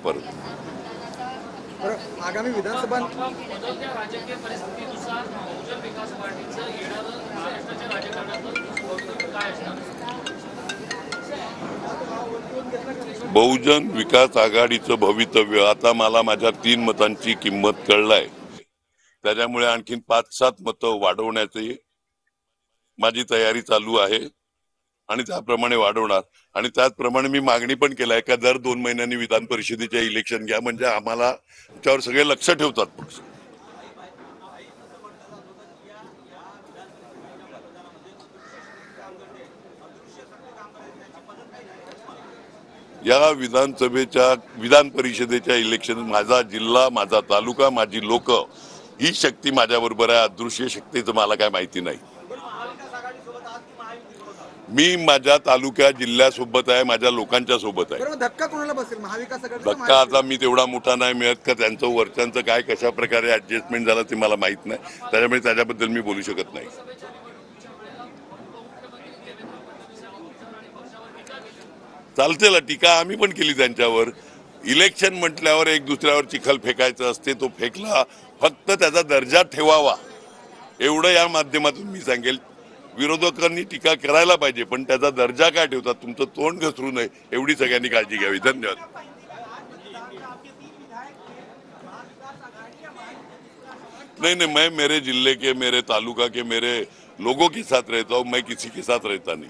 परत. आगामी विधानसभा राजकीय परिस्थितीनुसार बहुजन विकास पार्टीचं येणारं महाराष्ट्राच्या राजकारणातलं काय असणार? बहुजन विकास आघाडीचं भवितव्य आता मला माझ्या 3 मतांची किंमत कळलाय. त्याच्यामुळे आणखीन 5-7 मतं वाढवण्याची माझी तयारी चालू आहे आणि त्याप्रमाणे वाढवणार. आणि त्याचप्रमाणे मी मागणी पण केलाय का दर 2 महिन्यांनी विधान परिषदेचे इलेक्शन घ्या, म्हणजे आम्हाला त्यावर सगळे लक्ष ठेवतात पक्ष. या विधान परिषदेच्या इलेक्शन माझा जिल्हा, माझा तालुका, माझी लोक ही शक्ती माझ्या बरोबर आहे. अदृश्य शक्तीचं मला काय माहिती नाही. मी माझ्या तालुक्या जिल्ह्यासोबत आहे, माझ्या लोकांच्या सोबत आहे. धक्का कोणाला बसेल? महाविकास आघाडी धक्का आता मी तेवढा मोठा नाही मिळत का त्यांचं वरच्यांचं काय कशा प्रकारे ऍडजस्टमेंट झालं ते मला माहित नाही. त्याच्यामुळे त्याच्याबद्दल मी बोलू शकत नाही. चालते ना टीका, आम्ही पण केली त्यांच्यावर. इलेक्शन म्हटल्यावर एक दुसऱ्यावर चिखल फेकायचं असते, तो फेकला. फक्त त्याचा दर्जा ठेवावा एवढं या माध्यमातून मी सांगेल. विरोधकांनी टीका करायला पाहिजे, पण त्याचा दर्जा काय ठेवतात, तुमचं तोंड घसरू नये एवढी सगळ्यांनी काळजी घ्यावी. धन्यवाद. नहीं, मैं मेरे जिले के, मेरे तालुका के, मेरे लोगों के साथ रहता हूँ. मैं किसी के साथ रहता नहीं.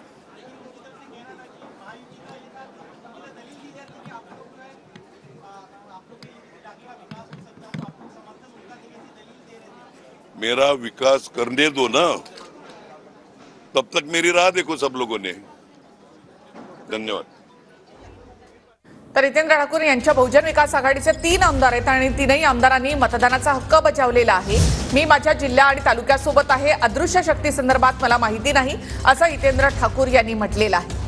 मेरा विकास करने दो ना, तब तक मेरी राह देखो सब लोगों ने. धन्यवाद. तर हितेंद्र ठाकूर यांच्या बहुजन विकास आघाडीचे 3 आमदार आहेत आणि 3ही आमदारांनी मतदानाचा हक्क बजावलेला आहे. मी माझ्या जिल्हा आणि तालुक्यासोबत आहे. अदृश्य शक्ती संदर्भात मला माहिती नाही असं हितेंद्र ठाकूर यांनी म्हटलेलं आहे.